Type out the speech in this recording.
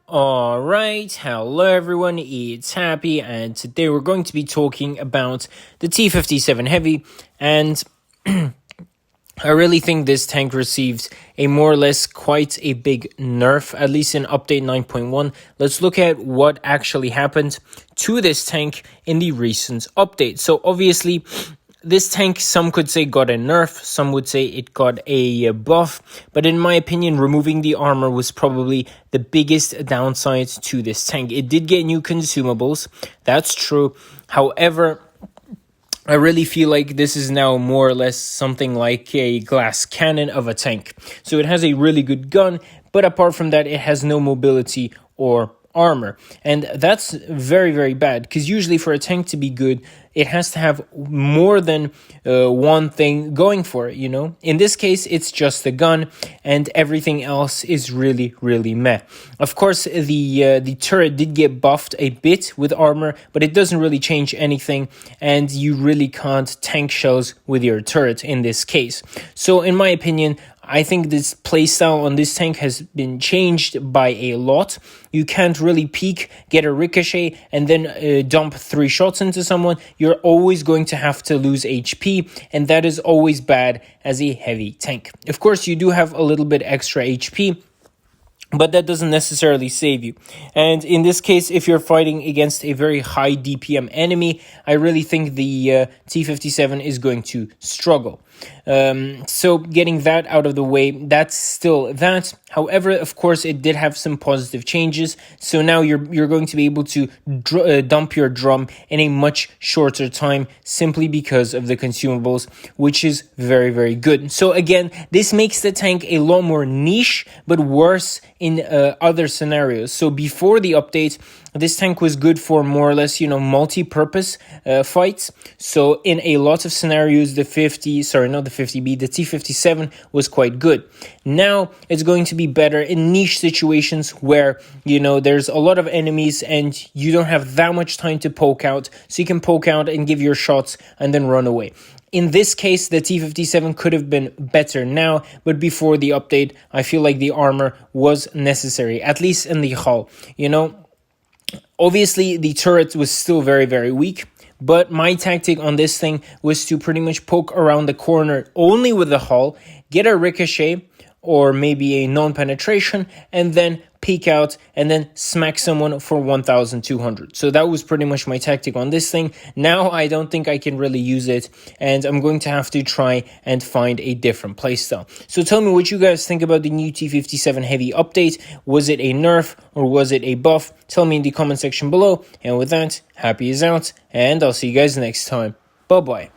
Alright, hello everyone, it's Happy, and today we're going to be talking about the T-57 Heavy, and I really think this tank received a more or less quite a big nerf, at least in update 9.1. Let's look at what actually happened to this tank in the recent update. So obviously, this tank, some could say got a nerf, some would say it got a buff, but in my opinion, removing the armor was probably the biggest downside to this tank. It did get new consumables, that's true. However, I really feel like this is now more or less something like a glass cannon of a tank. So it has a really good gun, but apart from that, it has no mobility or armor, and that's very, very bad, because usually for a tank to be good, it has to have more than one thing going for it, you know? In this case, it's just the gun, and everything else is really, really meh. Of course, the turret did get buffed a bit with armor, but it doesn't really change anything, and you really can't tank shells with your turret in this case. So in my opinion, I think this playstyle on this tank has been changed by a lot. You can't really peek, get a ricochet, and then dump 3 shots into someone. You're always going to have to lose HP, and that is always bad as a heavy tank. Of course, you do have a little bit extra HP, but that doesn't necessarily save you. And in this case, if you're fighting against a very high DPM enemy, I really think the T-57 is going to struggle. So getting that out of the way, that's still that. However, of course, it did have some positive changes. So now you're going to be able to dump your drum in a much shorter time simply because of the consumables, which is very, very good. So again, this makes the tank a lot more niche, but worse in other scenarios. So before the update, this tank was good for more or less, multi-purpose fights. So in a lot of scenarios, the T-57 was quite good. Now it's going to be better in niche situations where, there's a lot of enemies and you don't have that much time to poke out. So you can poke out and give your shots and then run away. In this case, the T-57 could have been better now, but before the update, I feel like the armor was necessary, at least in the hull, Obviously, the turret was still very, very weak, but my tactic on this thing was to pretty much poke around the corner only with the hull, get a ricochet or maybe a non-penetration, and then peek out and then smack someone for 1,200. So that was pretty much my tactic on this thing. Now I don't think I can really use it, and I'm going to have to try and find a different playstyle. So tell me what you guys think about the new T-57 Heavy update. Was it a nerf or was it a buff? Tell me in the comment section below. And with that, Happy is out, and I'll see you guys next time. Bye-bye.